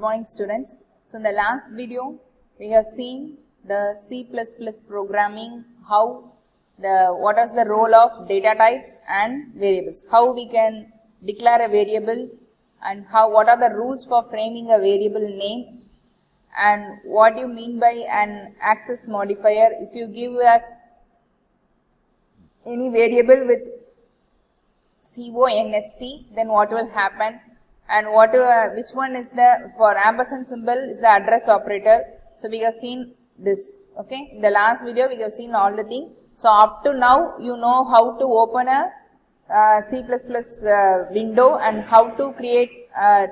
morning students. So in the last video we have seen the C++ programming, what is the role of data types and variables, how we can declare a variable and what are the rules for framing a variable name, and what you mean by an access modifier. If you give any variable with const, then what will happen, and which one is the, for ampersand symbol is the address operator. So we have seen this, okay. In the last video we have seen all the things. So up to now you know how to open a C++ window and how to create a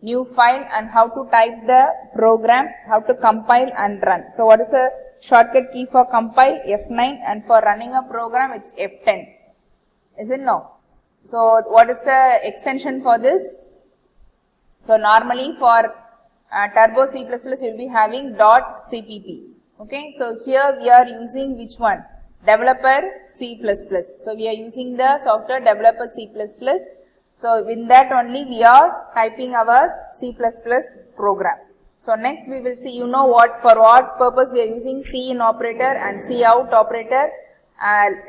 new file and how to type the program, how to compile and run. So what is the shortcut key for compile? F9, and for running a program it's F10. Is it no? So what is the extension for this? So normally for Turbo C++ you will be having .cpp. Okay, so here we are using which one? Developer C++. So we are using the software Developer C++. So with that only we are typing our C++ program. So next we will see, you know what, for what purpose we are using cin operator and cout operator.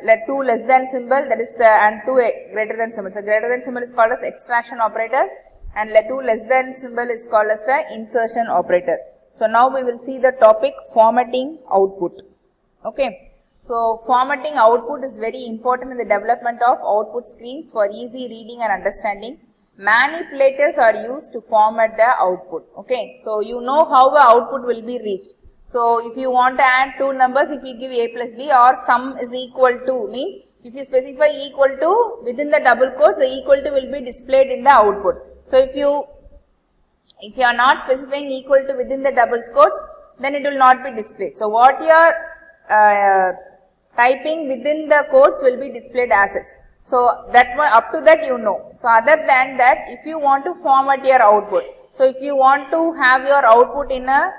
Let 2 less than symbol, that is the, and 2 greater than symbol. So greater than symbol is called as extraction operator, and let 2 less than symbol is called as the insertion operator. So now we will see the topic formatting output. Okay. So formatting output is very important in the development of output screens for easy reading and understanding. Manipulators are used to format the output. Okay. So you know how the output will be reached. So if you want to add two numbers, if you give a plus b, or sum is equal to, means if you specify equal to within the double quotes, the equal to will be displayed in the output. So if you are not specifying equal to within the double quotes, then it will not be displayed. So what you are typing within the quotes will be displayed as such. So that one, up to that you know. So other than that, if you want to format your output, so if you want to have your output in a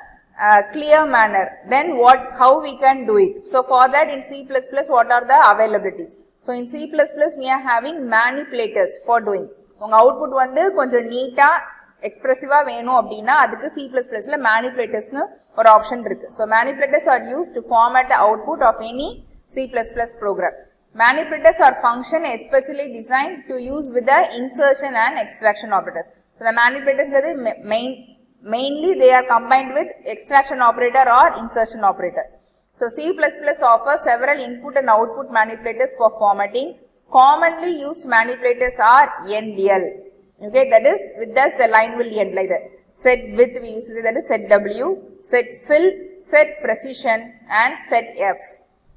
clear manner, then how we can do it? So for that in C++, what are the availabilities? So in C++ we are having manipulators for doing. Unga output vandu konjam neata expressive venu appadina adukku C++ la manipulators nu or option irukku. So manipulators are used to format the output of any C++ program. Manipulators are function especially designed to use with the insertion and extraction operators. So the manipulators mainly they are combined with extraction operator or insertion operator. So C++ offers several input and output manipulators for formatting. Commonly used manipulators are NDL. Okay, that is, with us the line will end like that. Set width we used to say, that is set W, set fill, set precision and set F.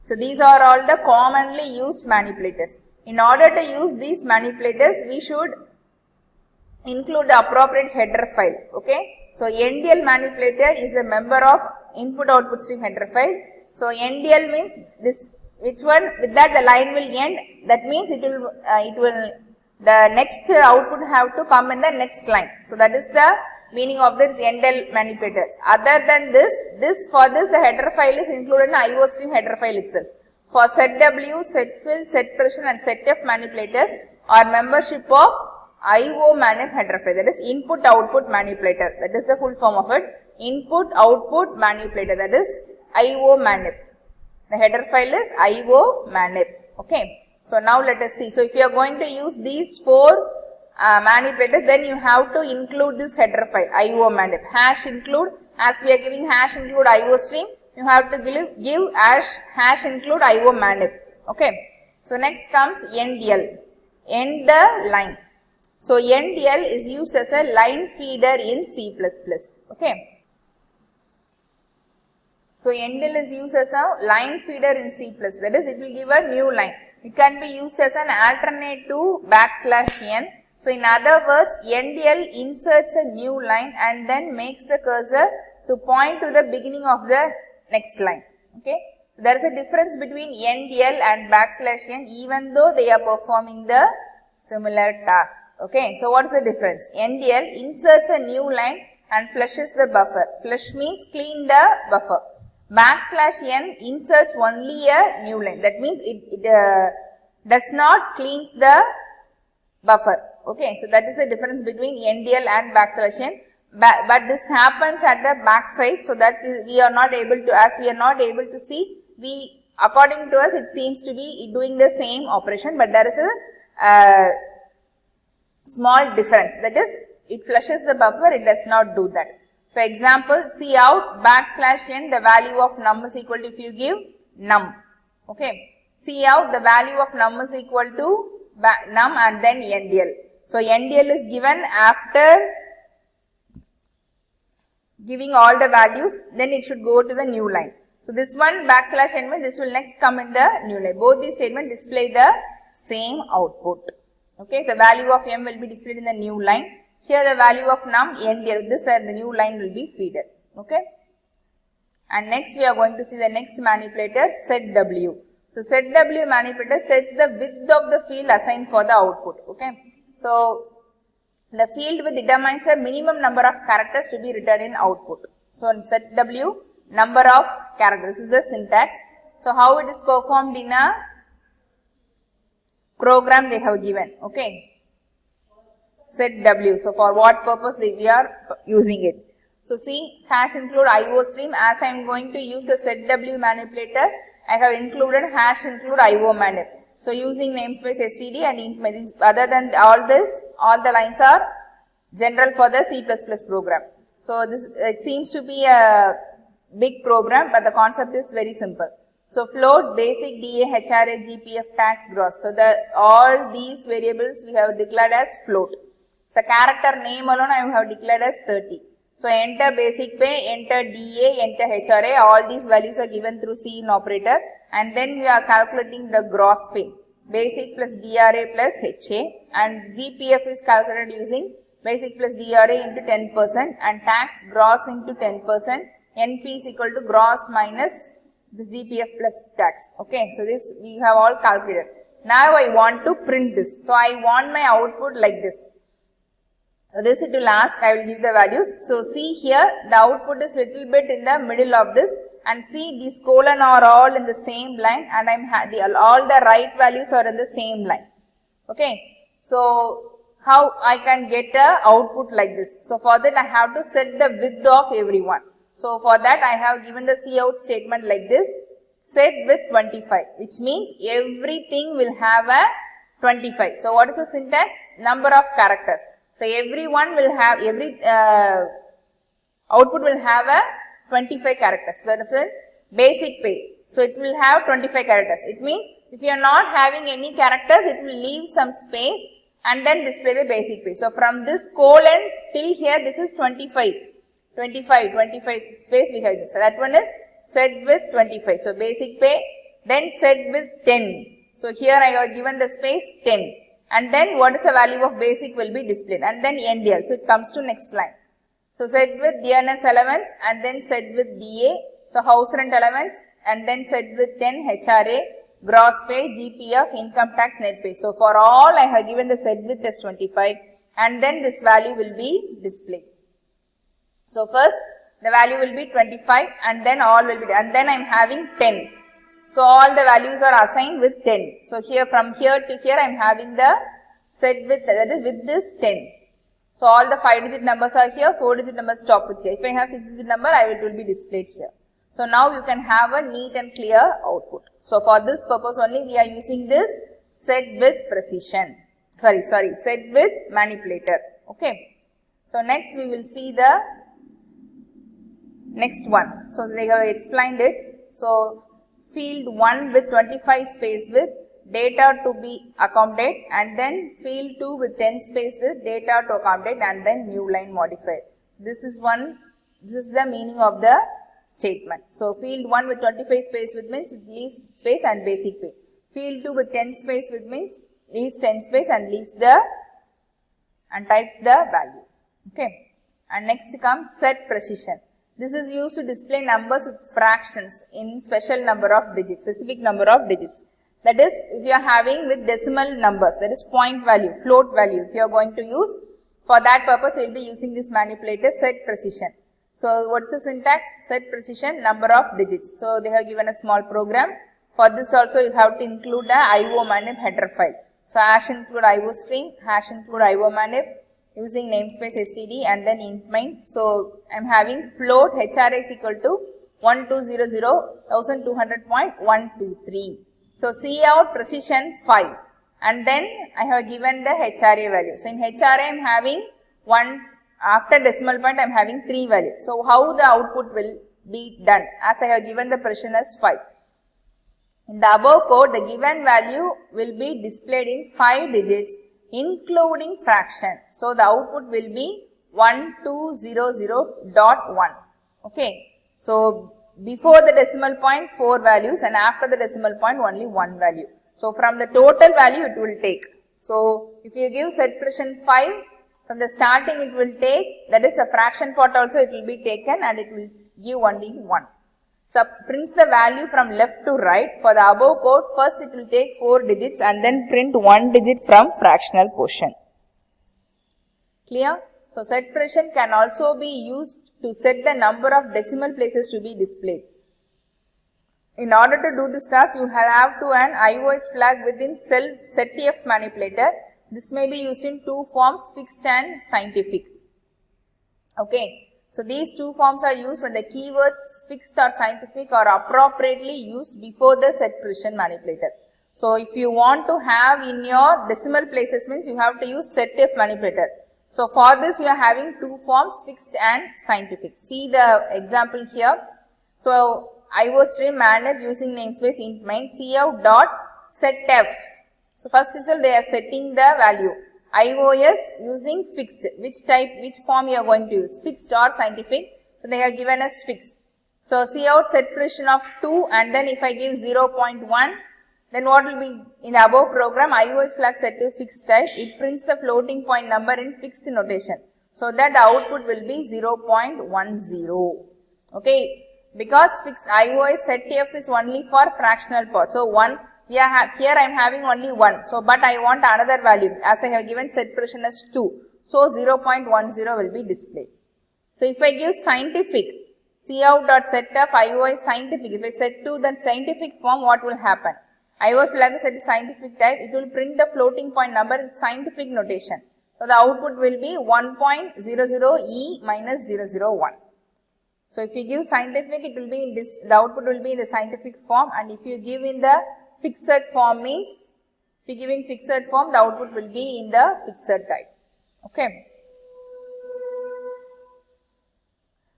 So these are all the commonly used manipulators. In order to use these manipulators, we should include the appropriate header file. Okay. So NDL manipulator is the member of input output stream header file. So NDL means this, which one, with that the line will end, that means it will the next output have to come in the next line. So that is the meaning of the NDL manipulators. Other than this, for this the header file is included in IO stream header file itself. For set W, set fill, set precision and set F manipulators are membership of IO manip header file, that is input output manipulator, that is the full form of it, input output manipulator, that is IO manip. The header file is IO manip. Okay. So now let us see. So if you are going to use these 4 manipulators, then you have to include this header file IO manip. Hash include, as we are giving hash include IO stream, you have to give hash include IO manip. Okay. So next comes NDL, end the line. So NDL is used as a line feeder in C++. Okay. So NDL is used as a line feeder in C++. That is, it will give a new line. It can be used as an alternate to \n. So in other words, NDL inserts a new line and then makes the cursor to point to the beginning of the next line. Okay. There is a difference between NDL and \n, even though they are performing the similar task. Okay. So what is the difference? NDL inserts a new line and flushes the buffer. Flush means clean the buffer. \n inserts only a new line. That means it does not cleans the buffer. Okay, so that is the difference between NDL and \n. but this happens at the back side, so that we are not able to, as we are not able to see, we, according to us, it seems to be doing the same operation, but there is a small difference, that is, it flushes the buffer, it does not do that. So example, cout \n, the value of num is equal to, if you give num, okay, cout, the value of num is equal to num and then ndl. So ndl is given after giving all the values, then it should go to the new line. So this one \n, this will next come in the new line. Both these statements display the same output. Okay, the value of m will be displayed in the new line. Here the value of num ndl, this the new line will be fed. Okay, and next we are going to see the next manipulator, setw. So setw manipulator sets the width of the field assigned for the output. Okay, so the field width determines the minimum number of characters to be written in output. So in setw, number of characters, this is the syntax. So how it is performed in a program they have given. Okay, setw. So for what purpose we are using it. So see, hash include IO stream. As I am going to use the setw manipulator, I have included hash include IO manip. So using namespace std and int, other than all this, all the lines are general for the C++ program. So this, it seems to be a big program, but the concept is very simple. So float, basic, DA, HRA, GPF, tax, gross. So all these variables we have declared as float. So character name alone I have declared as 30. So enter basic pay, enter DA, enter HRA, all these values are given through Cin operator, and then we are calculating the gross pay, basic plus DRA plus HA, and GPF is calculated using basic plus DRA into 10% and tax gross into 10%, NP is equal to gross minus this GPF plus tax. Okay, so this we have all calculated. Now I want to print this. So I want my output like this. So this it will ask, I will give the values. So see here, the output is little bit in the middle of this, and see these colon are all in the same line, and all the right values are in the same line. Okay, so how I can get a output like this? So for that I have to set the width of everyone. So for that I have given the cout statement like this, set width 25, which means everything will have a 25. So what is the syntax? Number of characters. So everyone will have, output will have a 25 characters. That is the basic pay. So it will have 25 characters. It means if you are not having any characters, it will leave some space and then display the basic pay. So from this colon till here, this is 25 space we have. So that one is set with 25. So basic pay, then set with 10. So here I have given the space 10. And then what is the value of basic will be displayed, and then NDL. So it comes to next line. So set with DNS elements and then set with DA. So house rent elements and then set with 10 HRA, gross pay, GPF, income tax, net pay. So for all I have given the set with as 25, and then this value will be displayed. So first the value will be 25 and then all will be, and then I am having 10. So all the values are assigned with 10. So here from here to here I am having the set with, that is with this 10. So all the 5-digit numbers are here, 4-digit numbers stop with here. If I have 6-digit number, it will be displayed here. So now you can have a neat and clear output. So for this purpose only we are using this set with precision. Set with manipulator. Okay. So next we will see the next one. So they have explained it. So field 1 with 25 space with data to be accommodate, and then field 2 with 10 space with data to accommodate, and then new line modifier. This is the meaning of the statement. So field 1 with 25 space with means it leaves space and basic pay. Field 2 with 10 space with means leaves 10 space and leaves the and types the value. Okay. And next comes set precision. This is used to display numbers with fractions in special number of digits, specific number of digits. That is, if you are having with decimal numbers, that is point value, float value, if you are going to use, for that purpose we will be using this manipulator set precision. So what's the syntax? Set precision, number of digits. So they have given a small program. For this also you have to include the IO manip header file. So hash include IO stream, hash include IO manip, using namespace std and then int main. So I'm having float HRA is equal to 1200.123. So cout precision 5 and then I have given the HRA value. So in HRA I am having 1, after decimal point I am having 3 values. So how the output will be done, as I have given the precision as 5. In the above code, the given value will be displayed in 5 digits including fraction. So the output will be 1200.1. Okay. So before the decimal point 4 values and after the decimal point only 1 value. So from the total value it will take. So if you give set precision 5, from the starting it will take, that is the fraction part also it will be taken and it will give only 1. So prints the value from left to right. For the above code, first it will take 4 digits and then print 1 digit from fractional portion. Clear? So set precision can also be used to set the number of decimal places to be displayed. In order to do this task, you have to an IOS flag within setf manipulator. This may be used in 2 forms, fixed and scientific. Okay. So these 2 forms are used when the keywords fixed or scientific are appropriately used before the set precision manipulator. So if you want to have in your decimal places means you have to use setf manipulator. So for this you are having 2 forms, fixed and scientific. See the example here. So IOStream manip using namespace int main cout.setf. So first is they are setting the value. IOS using fixed. Which form you are going to use? Fixed or scientific? So they have given us fixed. So cout set precision of 2 and then if I give 0.1, then what will be in the above program IOS flag set to fixed type. It prints the floating point number in fixed notation. So that the output will be 0.10. Okay. Because fixed IOS setf is only for fractional part. So 1, here I am having only 1. So but I want another value as I have given set precision as 2. So 0.10 will be displayed. So if I give scientific, cout.setf IOS scientific, if I set to the scientific form, what will happen? IOS flag is set to scientific type, it will print the floating point number in scientific notation. So the output will be 1.00e minus 001. So if you give scientific, it will be in this, the output will be in the scientific form, and if you give in the fixed form means, if you give in fixed form, the output will be in the fixed type. Okay.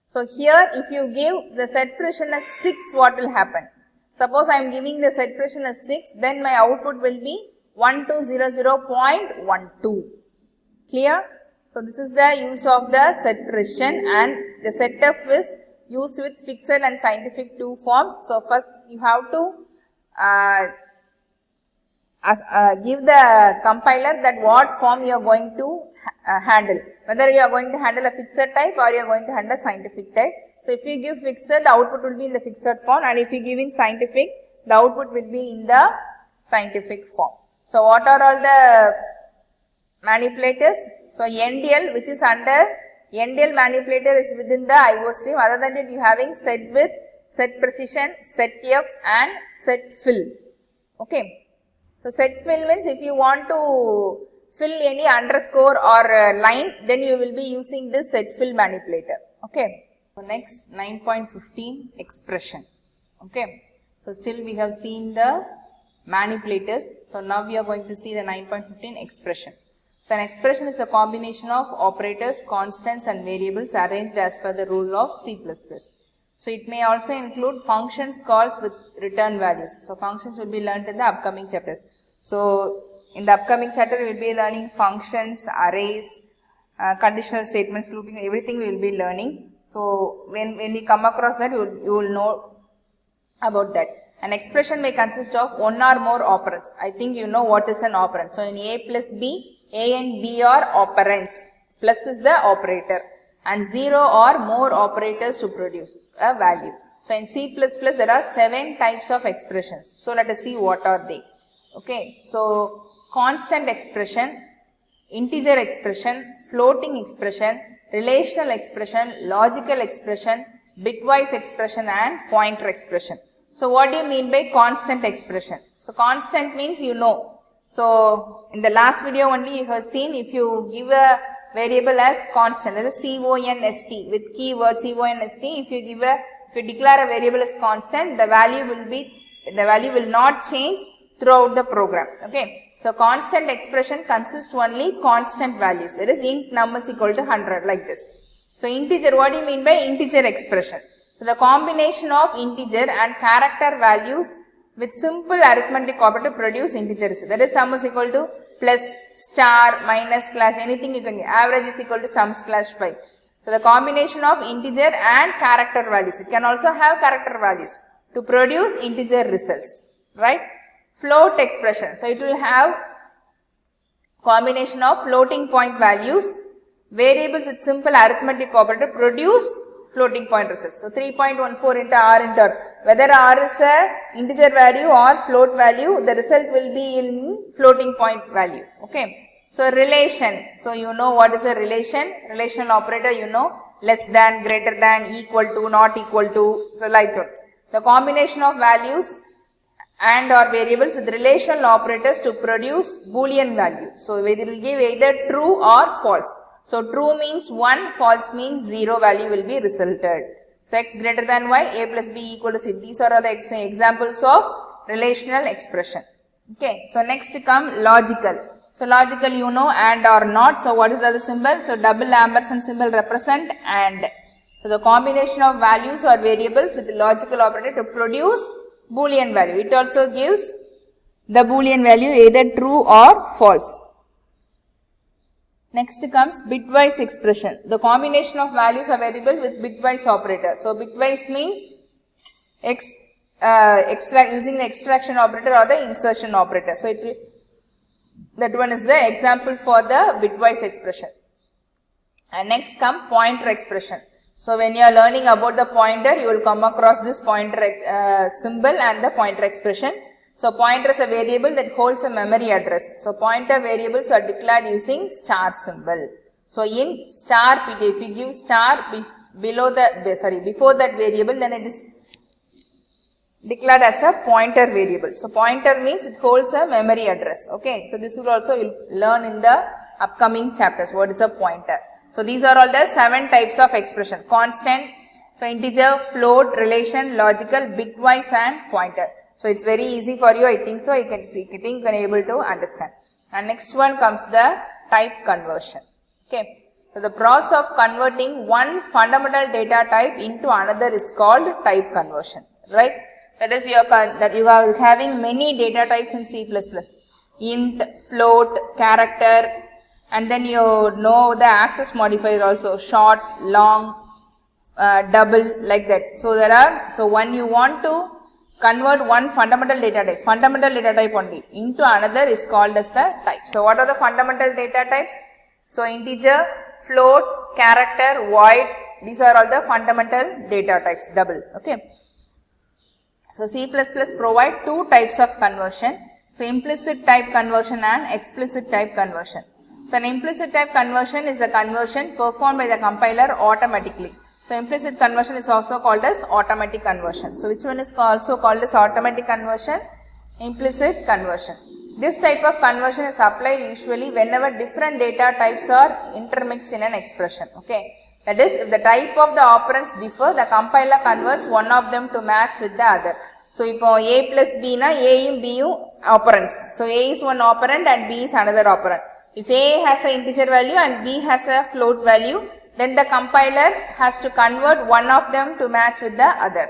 So here if you give the set precision as 6, what will happen? Suppose I am giving the set precision as 6, then my output will be 1200.12. Clear? So this is the use of the set precision, and the setf is used with fixed and scientific 2 forms. So first you have to give the compiler that what form you are going to handle, whether you are going to handle a fixed type or you are going to handle scientific type. So if you give fixed, the output will be in the fixed form, and if you give in scientific, the output will be in the scientific form. So what are all the manipulators? So NDL, which is under NDL manipulator, is within the IOStream. Other than that, you having set width, set precision, setf and set fill. Okay. So set fill means if you want to fill any underscore or line, then you will be using this set fill manipulator. Okay. So next 9.15 expression. Okay. So still we have seen the manipulators. So now we are going to see the 9.15 expression. So an expression is a combination of operators, constants and variables arranged as per the rule of C++. So it may also include functions calls with return values. So functions will be learned in the upcoming chapters. So in the upcoming chapter we will be learning functions, arrays, conditional statements, looping, everything we will be learning. So when we come across that, you will know about that. An expression may consist of one or more operands. I think you know what is an operand. So in A plus B, A and B are operands. Plus is the operator. And 0 or more operators to produce a value. So in C++ there are 7 types of expressions. So let us see what are they. Okay. So constant expression, integer expression, floating expression, relational expression, logical expression, bitwise expression and pointer expression. So what do you mean by constant expression? So constant means you know. So in the last video only you have seen, if you give a variable as constant, that is const with keyword const. If you declare a variable as constant, the value will not change throughout the program. Okay, so constant expression consists only constant values, that is int num is equal to 100, like this. So integer, what do you mean by integer expression? So the combination of integer and character values with simple arithmetic operator produce integer result. That is sum is equal to plus, star, minus, slash, anything you can get. Average is equal to sum slash 5. So the combination of integer and character values. It can also have character values to produce integer results, right? Float expression. So it will have combination of floating point values, variables with simple arithmetic operator produce floating point results. So 3.14 into r into r. Whether r is a integer value or float value, the result will be in floating point value. Okay. So relation. So you know what is a relation. Relational operator, you know, less than, greater than, equal to, not equal to. So like that. The combination of values and or variables with relational operators to produce Boolean value. So it will give either true or false. So true means 1, false means 0 value will be resulted. So x greater than y, a plus b equal to c. These are all the examples of relational expression. Okay. So next come logical. So logical, you know, and or not. So what is the other symbol? So double ampersand symbol represent and. So the combination of values or variables with the logical operator to produce Boolean value. It also gives the Boolean value either true or false. Next comes bitwise expression. The combination of values or variables with bitwise operator. So bitwise means using the extraction operator or the insertion operator. So that one is the example for the bitwise expression. And next come pointer expression. So when you are learning about the pointer, you will come across this pointer symbol and the pointer expression. So pointer is a variable that holds a memory address. So pointer variables are declared using star symbol. So in star pt, if you give star before that variable, then it is declared as a pointer variable. So pointer means it holds a memory address. Okay. So this will also learn in the upcoming chapters. What is a pointer? So these are all the 7 types of expression. Constant, so integer, float, relation, logical, bitwise and pointer. So it's very easy for you, I think so. You can see, I think you can able to understand. And next one comes the type conversion. Okay. So the process of converting one fundamental data type into another is called type conversion. Right? That is you are having many data types in C++. Int, float, character, and then you know the access modifier also, short, long, double, like that. So when you want to convert one fundamental data type only into another is called as the type. So what are the fundamental data types? So integer, float, character, void, these are all the fundamental data types, double. Okay. So C++ provide 2 types of conversion. So implicit type conversion and explicit type conversion. So an implicit type conversion is a conversion performed by the compiler automatically. So implicit conversion is also called as automatic conversion. So which one is also called as automatic conversion? Implicit conversion. This type of conversion is applied usually whenever different data types are intermixed in an expression. Okay. That is, if the type of the operands differ, the compiler converts one of them to match with the other. So if a plus b na a and b operands. So a is one operand and b is another operand. If a has an integer value and b has a float value, then the compiler has to convert one of them to match with the other.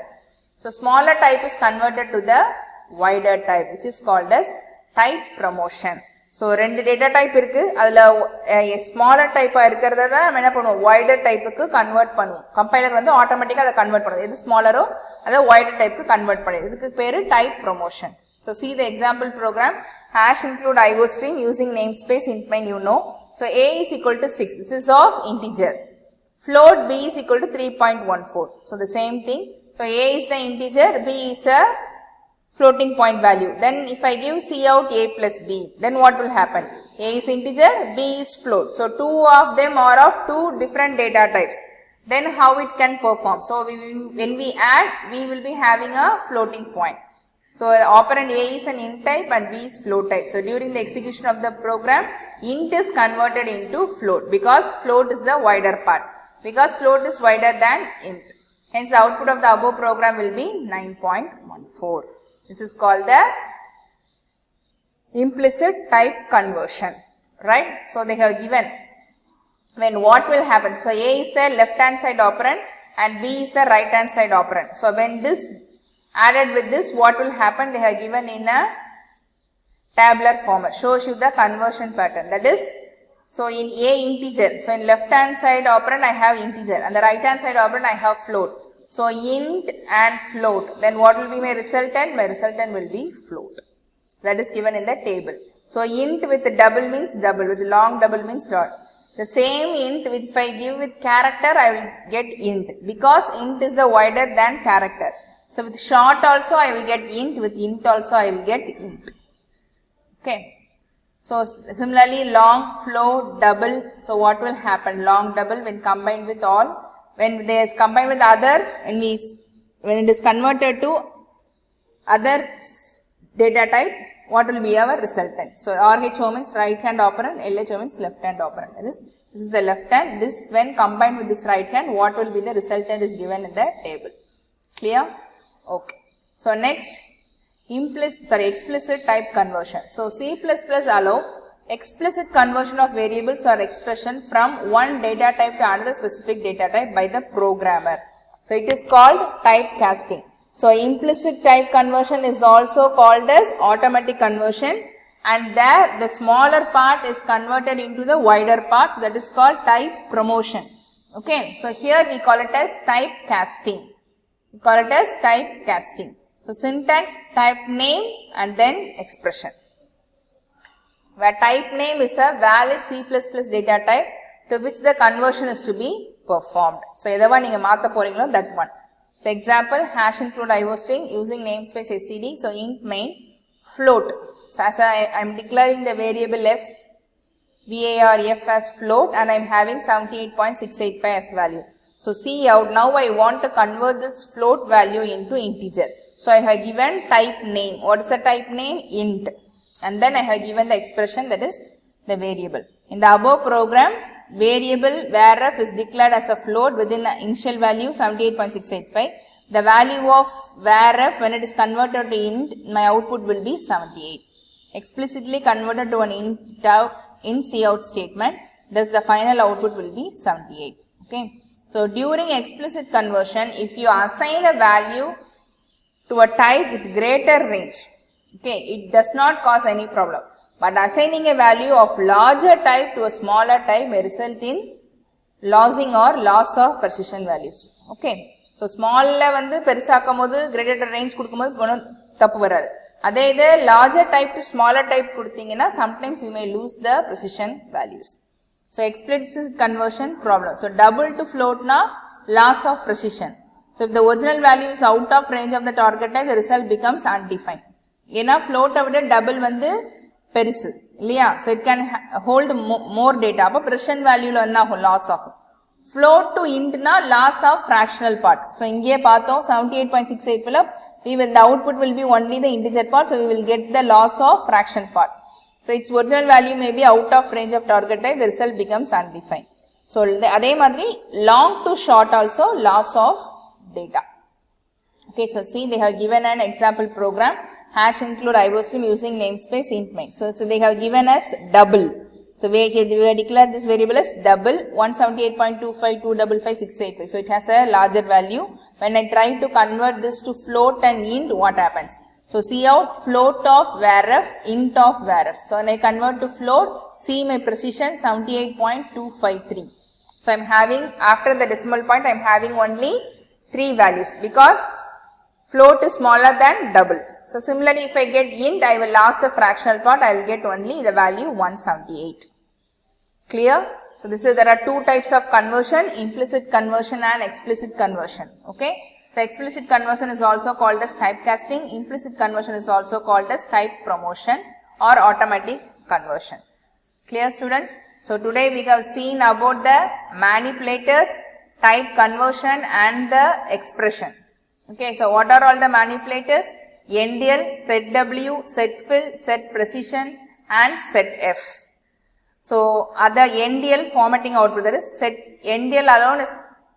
So smaller type is converted to the wider type, which is called as type promotion. So rendu data type irukku, adula smaller type irukradha nam enna பண்ணுவோம், wider type க்கு convert பண்ணுவோம். Compiler வந்து automatically அதை convert பண்ணுது. எது smaller ஓ அதை wider type க்கு convert பண்ணுது. இதுக்கு பேரு type promotion. So see the example program. Hash include IO stream using namespace int main, you know. So a is equal to 6. This is of integer. Float b is equal to 3.14. So the same thing. So a is the integer, b is a floating point value. Then if I give cout a plus b, then what will happen? A is integer, b is float. So two of them are of 2 different data types. Then how it can perform? So when we add, we will be having a floating point. So operand A is an int type and B is float type. So during the execution of the program, int is converted into float because float is the wider part. Because float is wider than int. Hence the output of the above program will be 9.14. This is called the implicit type conversion. Right? So they have given when what will happen. So A is the left hand side operand and B is the right hand side operand. So when this added with this, what will happen? They have given in a tabular format. Shows you the conversion pattern. That is, so in A integer. So in left hand side operand I have integer and the right hand side operand I have float. So int and float. Then what will be my resultant? My resultant will be float. That is given in the table. So int with double means double, with long double means dot. The same int, if I give with character, I will get int because int is the wider than character. So with short also I will get int, with int also I will get int. Okay. So similarly long, float, double. So what will happen? Long double when combined with all, when they is combined with other, when it is converted to other data type, what will be our resultant? So RHO means right hand operand, LHO means left hand operand. This is the left hand. This when combined with this right hand, what will be the resultant is given in the table. Clear? Okay. So next, explicit type conversion. So C++ allow explicit conversion of variables or expression from one data type to another specific data type by the programmer. So it is called typecasting. So implicit type conversion is also called as automatic conversion, and there the smaller part is converted into the wider part. So that is called type promotion. Okay. So here we call it as typecasting. We call it as typecasting. So syntax, type name and then expression. Where type name is a valid C++ data type to which the conversion is to be performed. So that one. So example, hash include IOString using namespace std. So int main float. So as I am declaring the variable f, varf as float and I am having 78.685 as value. So see out, now I want to convert this float value into integer. So I have given type name. What is the type name? Int. And then I have given the expression, that is the variable. In the above program, variable varf is declared as a float within the initial value 78.685. The value of varf when it is converted to int, my output will be 78. Explicitly converted to an int cout statement, thus the final output will be 78. Okay. So during explicit conversion, if you assign a value to a type with greater range, okay, it does not cause any problem. But assigning a value of larger type to a smaller type may result in losing or loss of precision values. Okay. So small வந்து பெருசாக்கும்போது greater range கொடுக்கும்போது ஒன்றும் தப்பு வராது. அதே இது larger type to smaller type கொடுத்தீங்கன்னா sometimes you may lose the precision values. So explicit conversion problem. So double to float na loss of precision. So if the original value is out of range of the target type, the result becomes undefined. ஏன்னா float விட double வந்து பெருசு இல்லையா? So it can hold more data. அப்போ precision valueல என்ன ஆகும்? Loss ஆகும். Float to int na loss of fractional part. So இங்கே பார்த்தோம் 78.68 the output will be only the integer part. So we will get the loss of fraction part. So its original value may be out of range of target type. The result becomes undefined. So அதே மாதிரி long to short also loss of data. Okay. So see, they have given an example program. Hash include IOStream using namespace int main. So they have given us double. So we have declared this variable as double 178.25255685. So it has a larger value. When I try to convert this to float and int, what happens? So see out float of varf, int of varf. So when I convert to float, see my precision 78.253. So I am having, after the decimal point, I am having only 3 values because float is smaller than double. So similarly, if I get int, I will lose the fractional part, I will get only the value 178. Clear? So there are two types of conversion, implicit conversion and explicit conversion. Okay. So explicit conversion is also called as typecasting, implicit conversion is also called as type promotion or automatic conversion. Clear, students? So today we have seen about the manipulators, type conversion and the expression. Okay, so what are all the manipulators? NDL, set W, set fill, set precision and set F. So, other NDL formatting output, that is set NDL alone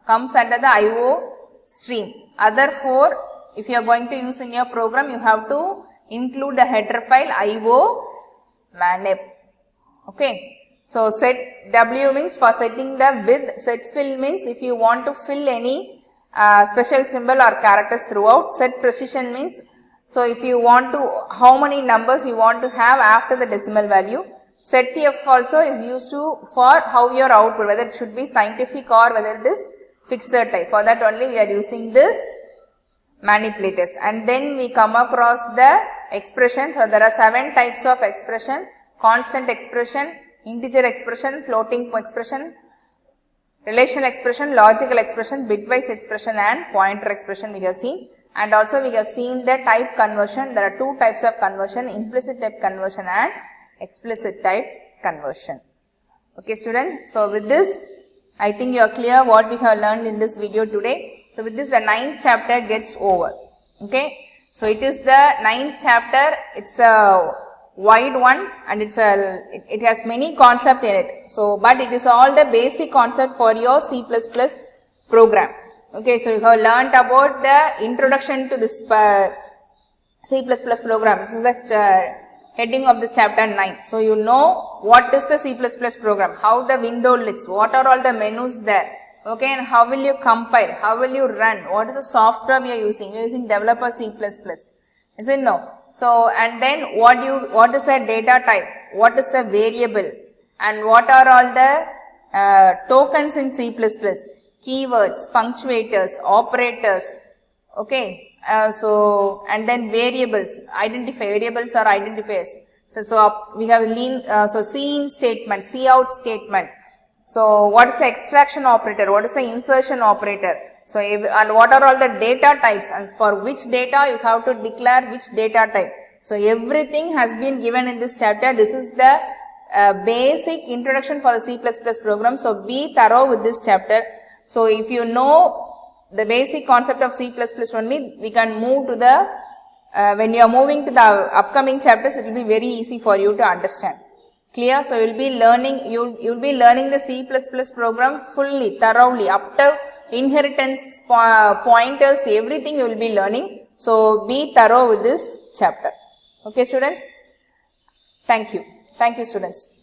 comes under the IO stream. Other 4, if you are going to use in your program, you have to include the header file IO manip. Okay. So, set W means for setting the width, set fill means if you want to fill any special symbol or characters throughout. Set precision means, so if you want to, how many numbers you want to have after the decimal value. Set F also is used for how your output, whether it should be scientific or whether it is fixed type. For that only we are using this manipulators. And then we come across the expression. So, there are 7 types of expression: constant expression, integer expression, floating expression, relational expression, logical expression, bitwise expression and pointer expression we have seen. And also we have seen the type conversion. There are 2 types of conversion: implicit type conversion and explicit type conversion. Okay students, so with this I think you are clear what we have learned in this video today. So with this the 9th chapter gets over. Okay, so it is the 9th chapter. It's a wide one and it has many concepts in it. So, but it is all the basic concept for your C++ program. Okay, so you have learnt about the introduction to this C++ program. This is the heading of this chapter 9. So, you know what is the C++ program, how the window looks, what are all the menus there. Okay, and how will you compile, how will you run, what is the software we are using developer C++. Is it no? So, and then what is the data type, what is the variable, and what are all the tokens in C++, keywords, punctuators, operators, okay, so, and then variables, variables or identifiers. So we have scene statement, cout statement. So, what is the extraction operator, what is the insertion operator. So, and what are all the data types, and for which data you have to declare which data type. So, everything has been given in this chapter. This is the basic introduction for the C++ program. So, be thorough with this chapter. So, if you know the basic concept of C++ only, we can move to the, when you are moving to the upcoming chapters, it will be very easy for you to understand. Clear? So, you will be learning, you will be learning the C++ program fully, thoroughly, up to inheritance, pointers, everything you will be learning. So, be thorough with this chapter. Okay students? Thank you. Thank you students.